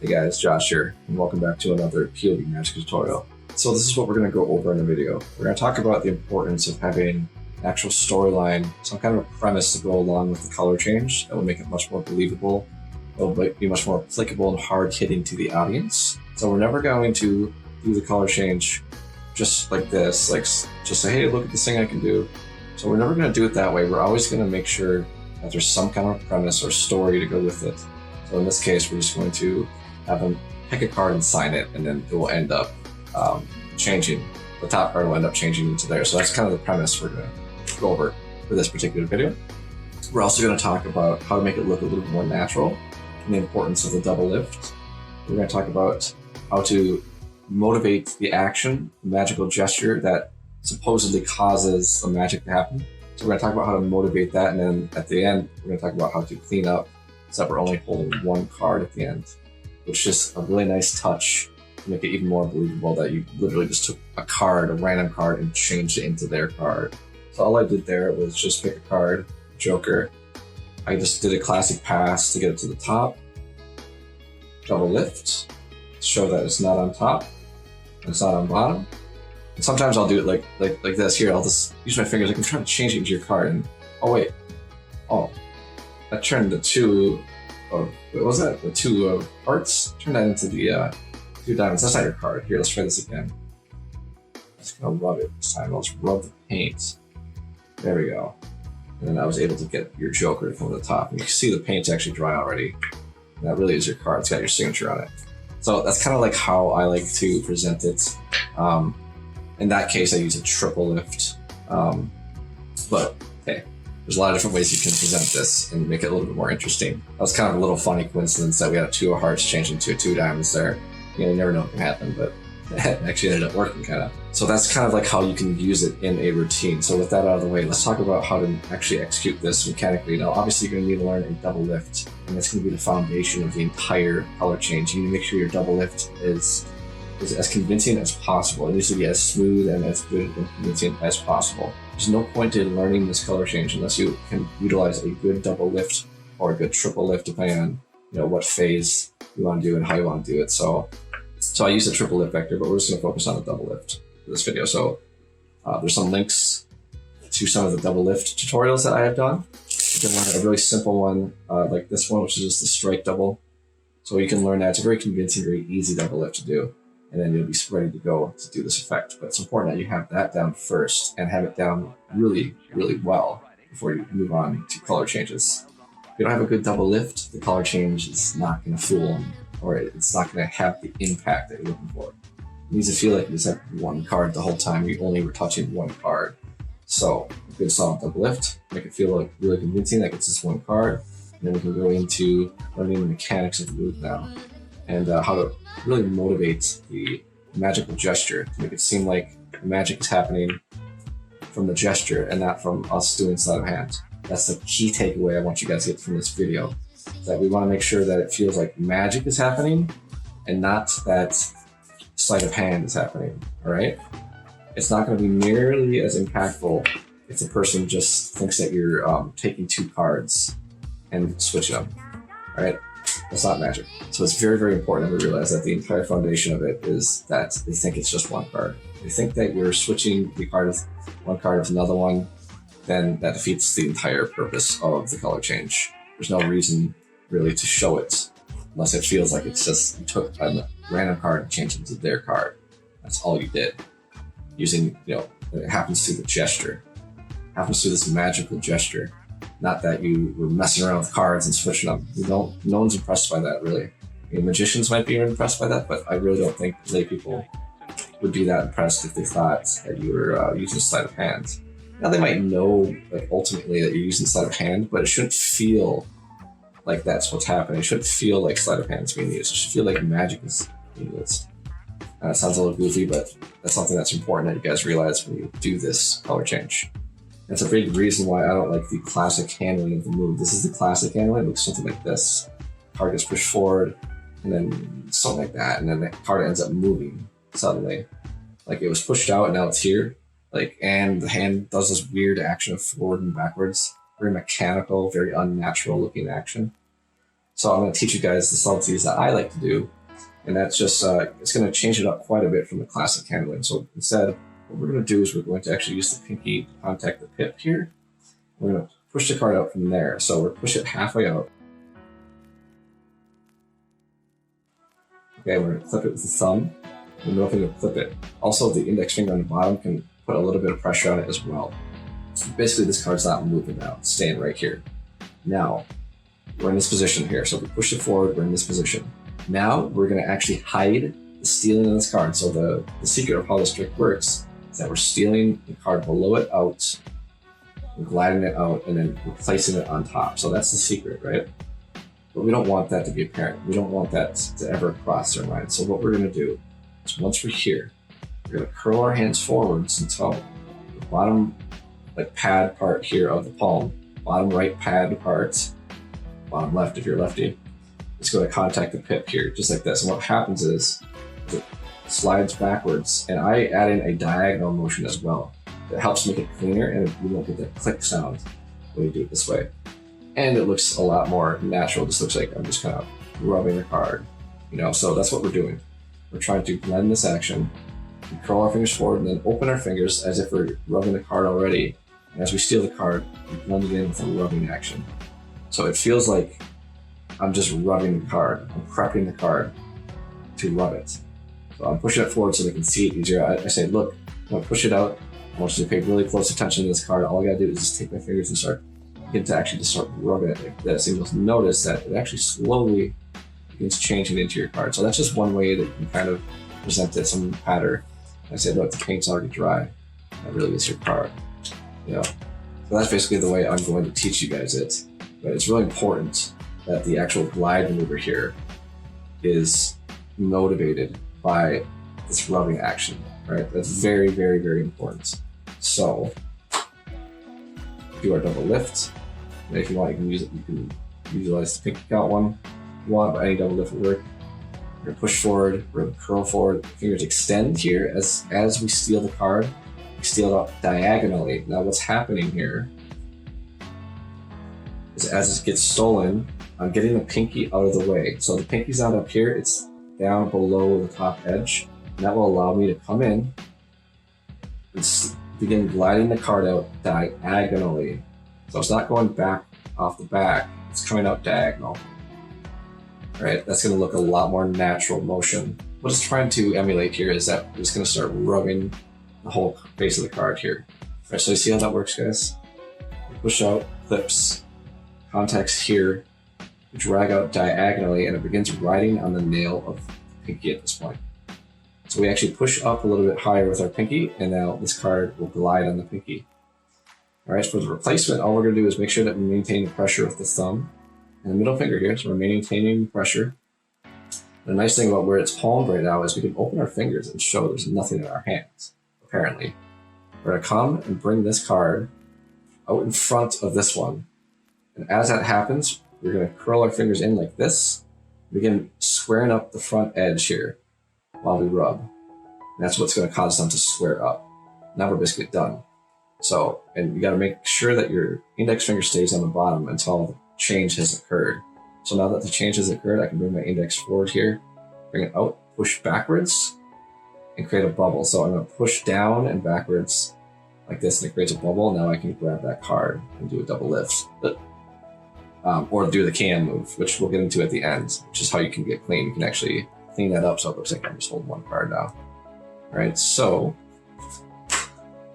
Hey guys, Josh here, and welcome back to another POV magic tutorial. So this is what we're going to go over in the video. We're going to talk about the importance of having an actual storyline, some kind of a premise to go along with the color change that will make it much more believable. It will be much more applicable and hard-hitting to the audience. So we're never going to do the color change just like this, like just say, hey, look at this thing I can do. So we're never going to do it that way. We're always going to make sure that there's some kind of premise or story to go with it. So in this case, we're just going to have them pick a card and sign it, and then it will end up changing. The top card will end up changing into there. So that's kind of the premise we're going to go over for this particular video. We're also going to talk about how to make it look a little bit more natural and the importance of the double lift. We're going to talk about how to motivate the action, the magical gesture that supposedly causes the magic to happen. So we're going to talk about how to motivate that, and then at the end, we're going to talk about how to clean up so that we're only holding one card at the end, which is just a really nice touch to make it even more believable that you literally just took a card, a random card, and changed it into their card. So all I did there was just pick a card, Joker. I just did a classic pass to get it to the top, double lift, to show that it's not on top, and it's not on bottom. And sometimes I'll do it like this here. I'll just use my fingers. I'm trying to change it into your card, and oh wait, oh, I turned the two of, what was that? The two of hearts. Turn that into the two diamonds. That's not your card. Here, let's try this again. I'm just gonna rub it this time. I'll just rub the paint. There we go. And then I was able to get your Joker from the top. And you can see the paint's actually dry already. And that really is your card. It's got your signature on it. So that's kind of like how I like to present it. In that case, I use a triple lift. But hey, there's a lot of different ways you can present this and make it a little bit more interesting. That was kind of a little funny coincidence that we had a two of hearts change into a two diamonds there. You know, you never know what can happen, but it actually ended up working kind of. So that's kind of like how you can use it in a routine. So with that out of the way, let's talk about how to actually execute this mechanically. Now, obviously you're gonna need to learn a double lift, and that's gonna be the foundation of the entire color change. You need to make sure your double lift is as convincing as possible. It needs to be as smooth and as good and convincing as possible. There's no point in learning this color change unless you can utilize a good double lift or a good triple lift, depending on what phase you want to do and how you want to do it. So I use a triple lift vector, but we're just going to focus on the double lift for this video. So there's some links to some of the double lift tutorials that I have done. You can learn a really simple one like this one, which is just the strike double. So you can learn that. It's a very convincing, very easy double lift to do. And then you'll be ready to go to do this effect. But it's important that you have that down first and have it down really, really well before you move on to color changes. If you don't have a good double lift, the color change is not going to fool them, or it's not going to have the impact that you're looking for. It needs to feel like you just have one card the whole time. You only were touching one card. So a good solid double lift, make it feel like really convincing that it's just one card. And then we can go into learning the mechanics of the move now, and how to really motivate the magical gesture to make it seem like the magic is happening from the gesture and not from us doing sleight of hand. That's the key takeaway I want you guys to get from this video, that we want to make sure that it feels like magic is happening and not that sleight of hand is happening, all right? It's not going to be nearly as impactful if the person just thinks that you're taking two cards and switching them, all right? That's not magic. So it's very, very important that we realize that the entire foundation of it is that they think it's just one card. They think that you're switching the card with one card with another one, then that defeats the entire purpose of the color change. There's no reason really to show it unless it feels like it's just you took a random card and changed it to their card. That's all you did. Using, it happens through the gesture. It happens through this magical gesture. Not that you were messing around with cards and switching them. No one's impressed by that, really. Magicians might be impressed by that, but I really don't think lay people would be that impressed if they thought that you were using sleight of hand. Now they might know, ultimately, that you're using sleight of hand, but it shouldn't feel like that's what's happening. It shouldn't feel like sleight of hand is being used. It should feel like magic is being used. It sounds a little goofy, but that's something that's important that you guys realize when you do this color change. That's a big reason why I don't like the classic handling of the move. This is the classic handling. It looks something like this. Card gets pushed forward, and then something like that, and then the card ends up moving suddenly. Like it was pushed out, and now it's here. And the hand does this weird action of forward and backwards. Very mechanical, very unnatural looking action. So I'm going to teach you guys the subtleties that I like to do. And that's just, it's going to change it up quite a bit from the classic handling. So instead, what we're going to do is we're going to actually use the pinky to contact the pip here. We're going to push the card out from there. So we're push it halfway out. Okay, we're going to clip it with the thumb. The middle finger clip it. Also, the index finger on the bottom can put a little bit of pressure on it as well. Basically, this card's not moving now. It's staying right here. Now, we're in this position here. So if we push it forward, we're in this position. Now, we're going to actually hide the stealing of this card. So the secret of how this trick works is that we're stealing the card below it out, we're gliding it out, and then we're placing it on top. So that's the secret, right? But we don't want that to be apparent. We don't want that to ever cross our mind. So what we're going to do is once we're here, we're going to curl our hands forwards until the bottom pad part here of the palm, bottom right pad part, bottom left if you're lefty, it's going to contact the pip here, just like this. And what happens is it slides backwards, and I add in a diagonal motion as well. It helps make it cleaner, and you won't get that click sound when you do it this way. And it looks a lot more natural. It just looks like I'm just kind of rubbing the card, so that's what we're doing. We're trying to blend this action, we curl our fingers forward, and then open our fingers as if we're rubbing the card already. And as we steal the card, we blend it in with a rubbing action. So it feels like I'm just rubbing the card. I'm prepping the card to rub it. So I'm pushing it forward so they can see it easier. I say, look, I'm gonna push it out. I want you to pay really close attention to this card. All I gotta do is just take my fingers and begin to actually just start rubbing it like this. And you'll notice that it actually slowly begins changing into your card. So that's just one way that you can kind of present it, some pattern. I said, look, the paint's already dry. That really is your card. So that's basically the way I'm going to teach you guys it. But it's really important that the actual glide maneuver here is motivated by this rubbing action, right? That's very, very, very important. So do our double lift. And if you want, you can use it. You can utilize the pinky count one if you want, but any double lift will work. We're gonna push forward. We're gonna curl forward. Fingers extend here as we steal the card. We steal it out diagonally. Now, what's happening here is as it gets stolen, I'm getting the pinky out of the way. So the pinky's not up here, it's down below the top edge. And that will allow me to come in and begin gliding the card out diagonally. So it's not going back off the back, it's coming out diagonal. Right? That's gonna look a lot more natural motion. What it's trying to emulate here is that we're just gonna start rubbing the whole face of the card here. Right, so you see how that works, guys? Push out, clips, contacts here, drag out diagonally, and it begins riding on the nail of the pinky at this point. So we actually push up a little bit higher with our pinky, and now this card will glide on the pinky. All right, for the replacement, all we're gonna do is make sure that we maintain the pressure with the thumb and the middle finger here, so we're maintaining pressure. The nice thing about where it's palmed right now is we can open our fingers and show there's nothing in our hands, apparently. We're gonna come and bring this card out in front of this one. And as that happens, we're gonna curl our fingers in like this, begin squaring up the front edge here while we rub. And that's what's gonna cause them to square up. Now we're basically done. So, and you gotta make sure that your index finger stays on the bottom until the change has occurred. So now that the change has occurred, I can bring my index forward here, bring it out, push backwards, and create a bubble. So I'm gonna push down and backwards like this, and it creates a bubble. Now I can grab that card and do a double lift. Or do the can move, which we'll get into at the end, which is how you can get clean. You can actually clean that up so it looks like I'm just holding one card now. All right, so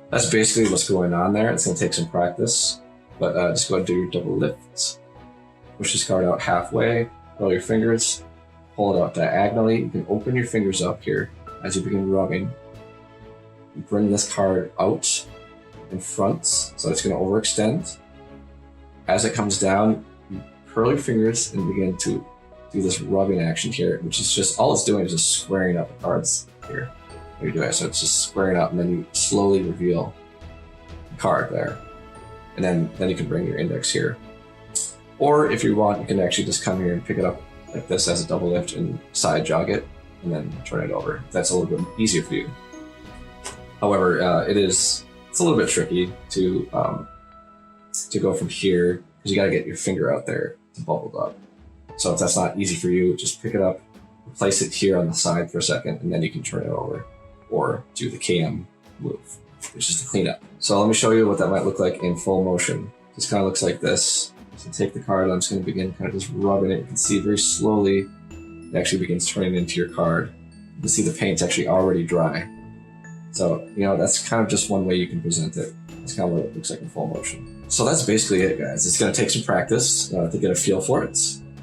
that's basically what's going on there. It's gonna take some practice, but just go ahead and do your double lifts. Push this card out halfway, curl your fingers, pull it out diagonally. You can open your fingers up here as you begin rubbing. You bring this card out in front, so it's gonna overextend. As it comes down, you curl your fingers and begin to do this rubbing action here, which is just, all it's doing is just squaring up the cards here. You're doing it. So it's just squaring up, and then you slowly reveal the card there. And then you can bring your index here. Or if you want, you can actually just come here and pick it up like this as a double lift and side jog it, and then turn it over. That's a little bit easier for you. However, it's a little bit tricky to go from here, because you got to get your finger out there to bubble up. So if that's not easy for you, just pick it up, place it here on the side for a second, and then you can turn it over or do the KM move, which is to clean up. So let me show you what that might look like in full motion. This kind of looks like this. So take the card, I'm just going to begin kind of just rubbing it. You can see very slowly it actually begins turning into your card. You can see the paint's actually already dry. So, that's kind of just one way you can present it. That's kind of what it looks like in full motion. So that's basically it, guys. It's going to take some practice to get a feel for it.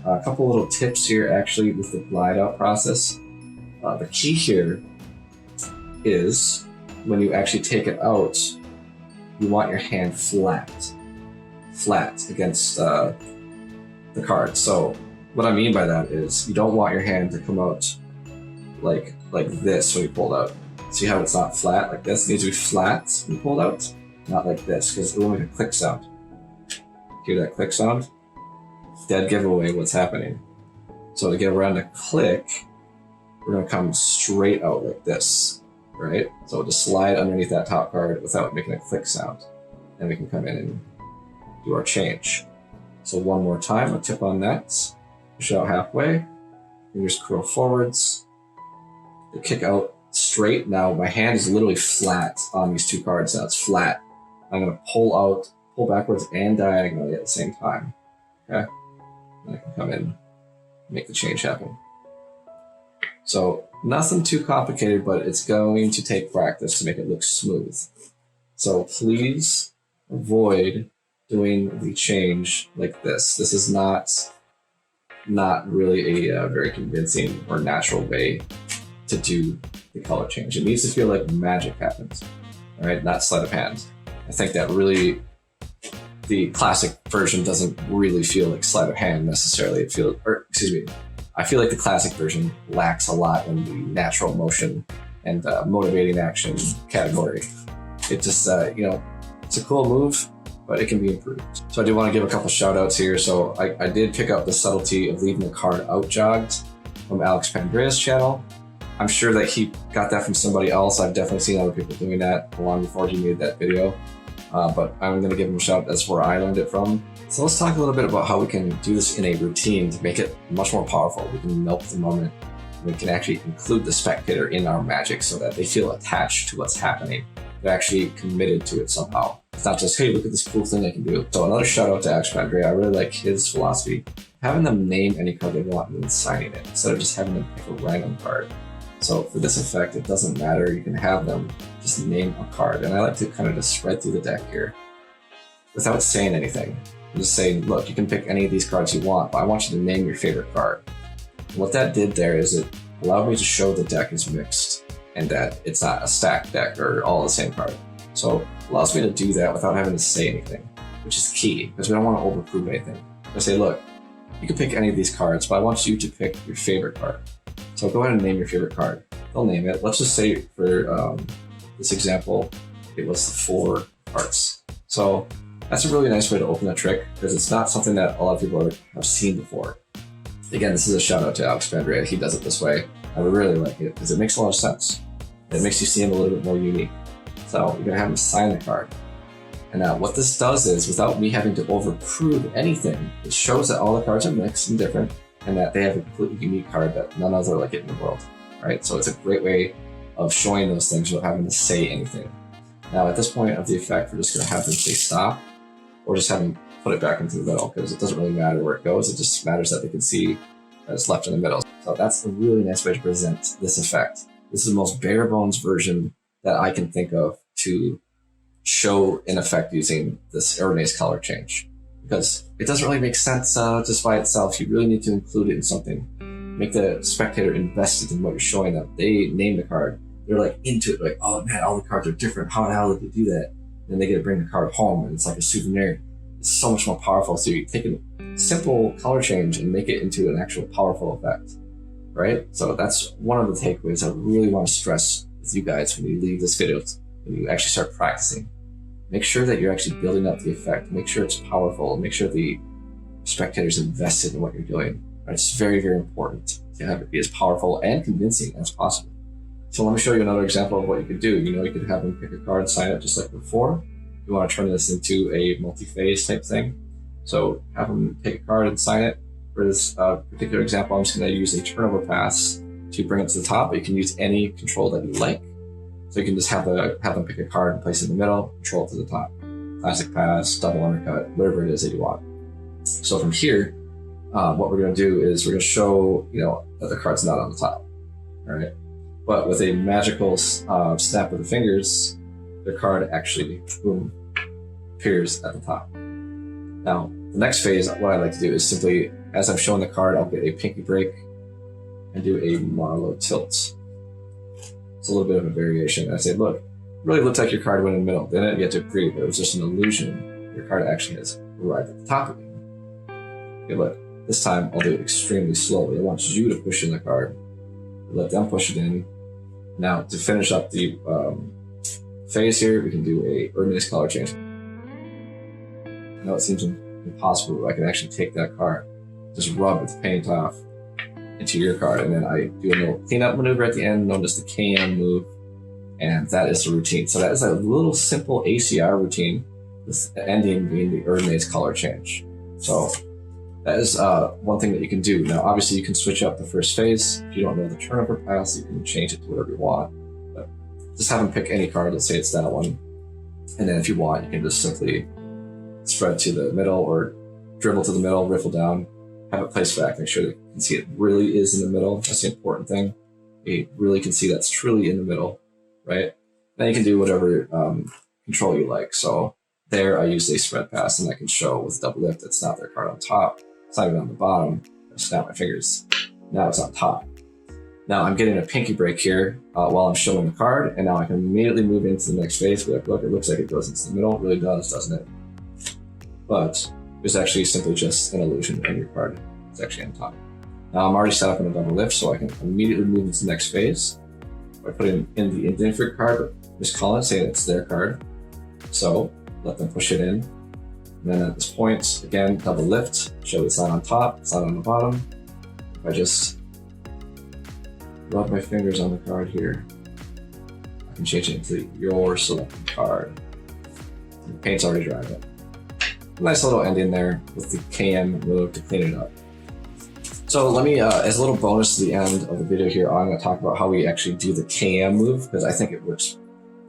A couple little tips here, actually, with the glide out process. The key here is when you actually take it out, you want your hand flat against the card. So what I mean by that is you don't want your hand to come out like this when you pull it out. See how it's not flat like this? It needs to be flat when you pull it out, not like this, because it will make a click sound. Hear that click sound? Dead giveaway what's happening. So to get around the click, we're going to come straight out like this, right? So just slide underneath that top card without making a click sound. And we can come in and do our change. So one more time, a tip on that. Push it out halfway. Fingers curl forwards. The kick out straight. Now my hand is literally flat on these two cards now. It's flat. I'm going to pull backwards and diagonally at the same time. Okay? And I can come in and make the change happen. So nothing too complicated, but it's going to take practice to make it look smooth. So please avoid doing the change like this. This is not really a very convincing or natural way to do the color change. It needs to feel like magic happens, all right? Not sleight of hand. I think that really, the classic version doesn't really feel like sleight of hand necessarily. I feel like the classic version lacks a lot in the natural motion and motivating action category. It just, it's a cool move, but it can be improved. So I do want to give a couple shout outs here. So I did pick up the subtlety of leaving the card out jogged from Alex Pandrea's channel. I'm sure that he got that from somebody else. I've definitely seen other people doing that long before he made that video. But I'm going to give him a shout out. That's where I learned it from. So let's talk a little bit about how we can do this in a routine to make it much more powerful. We can milk the moment. We can actually include the spectator in our magic so that they feel attached to what's happening. They're actually committed to it somehow. It's not just, hey, look at this cool thing I can do. So another shout out to Alex Pandrea. I really like his philosophy. Having them name any card they want and then signing it instead of just having them pick a random card. So for this effect, it doesn't matter. You can have them just name a card. And I like to kind of just spread through the deck here without saying anything. I'm just saying, look, you can pick any of these cards you want, but I want you to name your favorite card. And what that did there is it allowed me to show the deck is mixed and that it's not a stacked deck or all the same card. So it allows me to do that without having to say anything, which is key because we don't want to overprove anything. I say, look, you can pick any of these cards, but I want you to pick your favorite card. So go ahead and name your favorite card. They'll name it. Let's just say for this example, it was the 4 hearts. So that's a really nice way to open a trick because it's not something that a lot of people have seen before. Again, this is a shout out to Alex Pandrea. He does it this way. I would really like it because it makes a lot of sense. It makes you seem a little bit more unique. So you're gonna have him sign the card. And now what this does is, without me having to overprove anything, it shows that all the cards are mixed and different and that they have a completely unique card that none other like it in the world, right? So it's a great way of showing those things without having to say anything. Now at this point of the effect, we're just gonna have them say stop or just have them put it back into the middle because it doesn't really matter where it goes. It just matters that they can see that it's left in the middle. So that's a really nice way to present this effect. This is the most bare bones version that I can think of to show an effect using this Erdnase Color Change. Because it doesn't really make sense just by itself. You really need to include it in something. Make the spectator invested in what you're showing them. They name the card. They're like into it, like, oh man, all the cards are different. How the hell did they do that? Then they get to bring the card home and it's like a souvenir. It's so much more powerful. So you take a simple color change and make it into an actual powerful effect, right? So that's one of the takeaways I really want to stress with you guys when you leave this video, when you actually start practicing. Make sure that you're actually building up the effect. Make sure it's powerful. Make sure the spectator's invested in what you're doing. Right? It's very, very important to have it be as powerful and convincing as possible. So let me show you another example of what you could do. You could have them pick a card, sign it just like before. You want to turn this into a multi-phase type thing. So have them pick a card and sign it. For this particular example, I'm just going to use a turnover pass to bring it to the top, but you can use any control that you like. So you can just have them pick a card and place it in the middle, control it to the top. Classic pass, double undercut, whatever it is that you want. So from here, what we're going to do is we're going to show, that the card's not on the top, all right? But with a magical snap of the fingers, the card actually, boom, appears at the top. Now, the next phase, what I like to do is simply, as I'm showing the card, I'll get a pinky break and do a Marlowe tilt. It's a little bit of a variation. I say, look, it really looks like your card went in the middle. Then it get to agree, but it was just an illusion. Your card actually has arrived at the top of it. Okay, look, this time I'll do it extremely slowly. I want you to push in the card. Let them push it in. Now, to finish up the phase here, we can do a Erdnase Color Change. I know it seems impossible, but I can actually take that card, just rub its paint off into your card, and then I do a little cleanup maneuver at the end, known as the KM move, and that is the routine. So that is a little simple ACR routine, with the ending being the Erdnase Color Change. So that is one thing that you can do. Now, obviously, you can switch up the first phase. If you don't know the turnover pass, you can change it to whatever you want. But just have them pick any card. Let's say it's that one. And then if you want, you can just simply spread to the middle or dribble to the middle, riffle down, have it placed back. Make sure that you can see it really is in the middle. That's the important thing. You really can see that's truly in the middle, right? Then you can do whatever control you like. So there I use a spread pass, and I can show with double lift it's not their card on top. It's not even on the bottom. I snap my fingers. Now it's on top. Now I'm getting a pinky break here while I'm showing the card, and now I can immediately move into the next phase. Be like, look, it looks like it goes into the middle. It really does, doesn't it? But it's actually simply just an illusion, and your card is actually on top. Now I'm already set up in a double lift, so I can immediately move into the next phase by putting in the indent for your card, but just call it, saying it's their card. So let them push it in. And then at this point, again, double lift, show it's not on top, it's not on the bottom. If I just rub my fingers on the card here, I can change it into your selected card. The paint's already dried up. Nice little ending there with the KM move to clean it up. So let me, as a little bonus to the end of the video here, I'm going to talk about how we actually do the KM move, because I think it works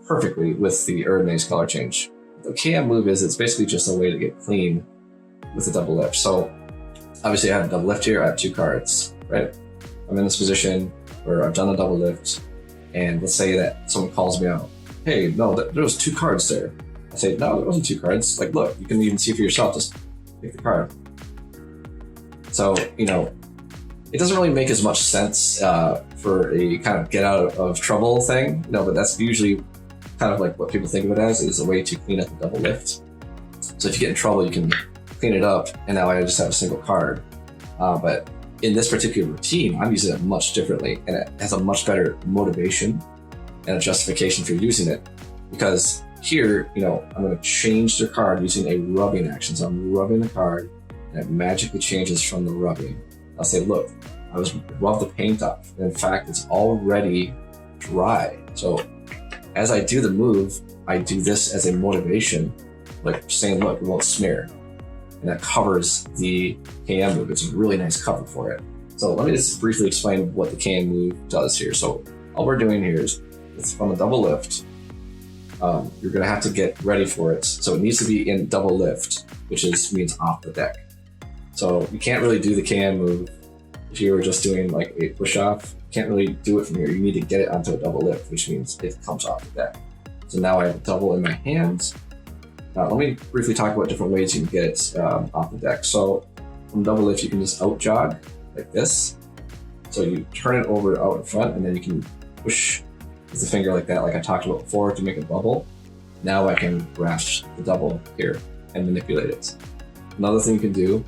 perfectly with the Erdnase Color Change. The KM move it's basically just a way to get clean with the double lift. So obviously I have a double lift here, I have two cards, right? I'm in this position where I've done a double lift, and let's say that someone calls me out. Hey, no, there was two cards there. I say, no, there wasn't two cards. Like, look, you can even see for yourself, just pick the card. So, it doesn't really make as much sense for a kind of get out of trouble thing, but that's usually kind of like what people think of it as, is a way to clean up the double lift. So if you get in trouble, you can clean it up, and now I just have a single card. But in this particular routine, I'm using it much differently, and it has a much better motivation and a justification for using it, because here, I'm going to change the card using a rubbing action. So I'm rubbing the card, and it magically changes from the rubbing. I'll say, look, I was rub the paint off. And in fact, it's already dry. So as I do the move, I do this as a motivation, like saying, look, it won't smear. And that covers the KM move. It's a really nice cover for it. So let me just briefly explain what the KM move does here. So all we're doing here is, it's from a double lift. You're going to have to get ready for it. So it needs to be in double lift, which means off the deck. So you can't really do the KM move if you were just doing like a push off. You can't really do it from here. You need to get it onto a double lift, which means it comes off the deck. So now I have a double in my hands. Now let me briefly talk about different ways you can get it off the deck. So from double lift, you can just out jog like this. So you turn it over out in front, and then you can push with the finger like that, like I talked about before, to make a bubble. Now I can grasp the double here and manipulate it. Another thing you can do,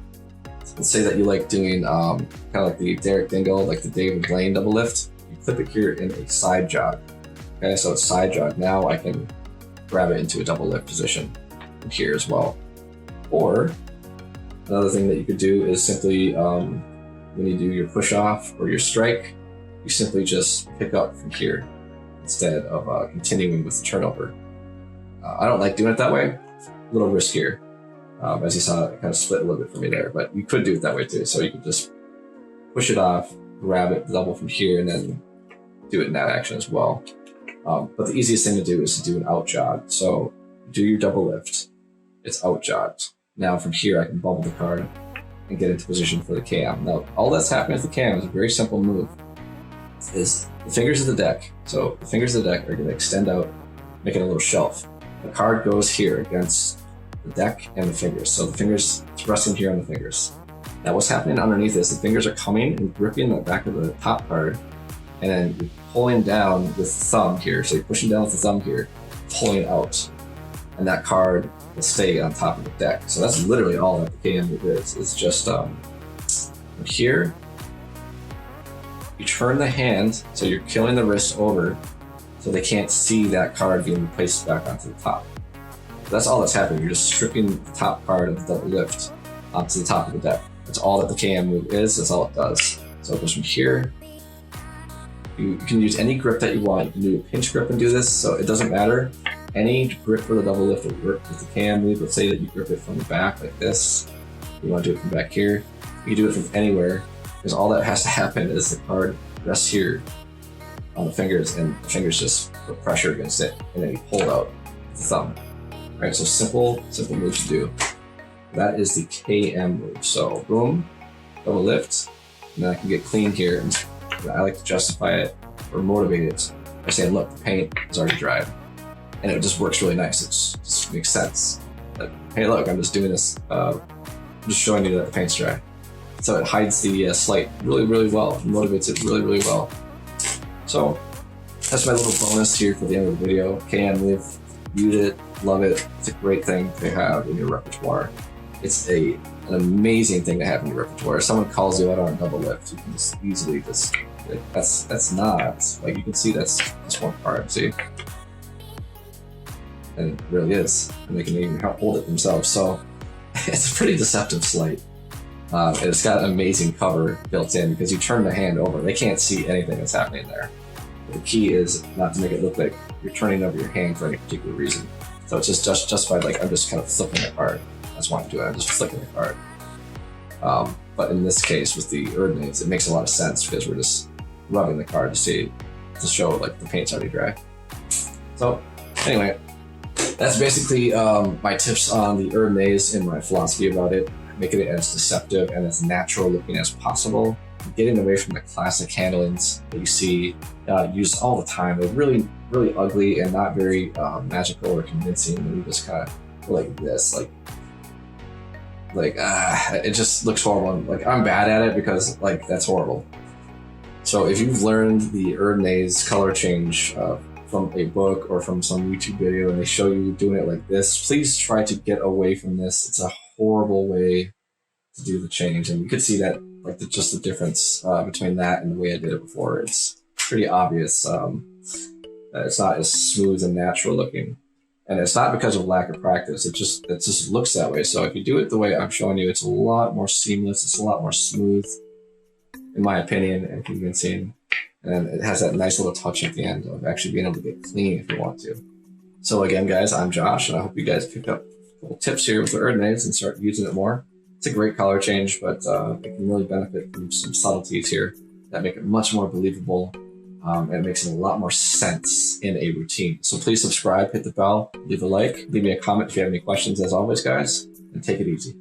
let's say that you like doing kind of like the Derek Dingle, like the David Blaine double lift. You clip it here in a side jog. Okay, so it's side jog. Now I can grab it into a double lift position here as well. Or another thing that you could do is simply when you do your push off or your strike, you simply just pick up from here instead of continuing with the turnover. I don't like doing it that way. A little riskier. As you saw, it kind of split a little bit for me there, but you could do it that way too. So you could just push it off, grab it, double from here, and then do it in that action as well. But the easiest thing to do is to do an out jog. So do your double lift, it's out jogged. Now from here, I can bubble the card and get into position for the cam. Now, all that's happening with the cam is a very simple move. Is the fingers of the deck. So the fingers of the deck are going to extend out, making a little shelf. The card goes here against the deck and the fingers. So the fingers, it's resting here on the fingers. Now what's happening underneath is the fingers are coming and gripping the back of the top card, and then you're pulling down with the thumb here. So you're pushing down with the thumb here, pulling out, and that card will stay on top of the deck. So that's literally all that the KM move is. It's just from here, you turn the hand, so you're killing the wrist over, so they can't see that card being placed back onto the top. That's all that's happening. You're just stripping the top card of the double lift onto the top of the deck. That's all that the KM move is. That's all it does. So it goes from here. You can use any grip that you want. You can do a pinch grip and do this, so it doesn't matter. Any grip for the double lift will work with the KM move. Let's say that you grip it from the back like this. You want to do it from back here. You can do it from anywhere, because all that has to happen is the card rests here on the fingers, and the fingers just put pressure against it, and then you pull it out with the thumb. All right, so simple move to do. That is the KM move. So boom, double lift, and then I can get clean here. And I like to justify it or motivate it by saying, look, the paint is already dried. And it just works really nice. It just makes sense. Like, hey, look, I'm just doing this. I'm just showing you that the paint's dry. So it hides the sleight really, really well. It motivates it really, really well. So that's my little bonus here for the end of the video. KM move, use it, love it. It's a great thing to have in your repertoire. It's an amazing thing to have in your repertoire. If someone calls you out on a double lift, you can just easily just, that's not, like you can see that's just one card, see? And it really is. And they can even hold it themselves. So it's a pretty deceptive sleight. And it's got an amazing cover built in because you turn the hand over. They can't see anything that's happening there. But the key is not to make it look like you're turning over your hand for any particular reason. So it's just justified, like I'm just kind of flipping the card. That's why I'm doing it. I'm just flicking the card. But in this case, with the Erdnase, it makes a lot of sense because we're just rubbing the card to show like the paint's already dry. So anyway, that's basically my tips on the Erdnase and my philosophy about it. Making it as deceptive and as natural looking as possible. Getting away from the classic handlings that you see used all the time. They're really, really ugly and not very magical or convincing. And you just kind of like this, it just looks horrible. Like I'm bad at it because like that's horrible. So if you've learned the Erdnase color change from a book or from some YouTube video and they show you doing it like this, please try to get away from this. It's a horrible way to do the change, and you could see that like just the difference between that and the way I did it before. It's pretty obvious that it's not as smooth and natural looking, and it's not because of lack of practice. It just looks that way. So if you do it the way I'm showing you, it's a lot more seamless. It's a lot more smooth, in my opinion, and convincing. And it has that nice little touch at the end of actually being able to get clean if you want to. So again, guys, I'm Josh, and I hope you guys picked up couple tips here with the Erdnase and start using it more. It's a great color change, but it can really benefit from some subtleties here that make it much more believable, and it makes it a lot more sense in a routine. So please subscribe, hit the bell, leave a like, leave me a comment if you have any questions as always, guys, and take it easy.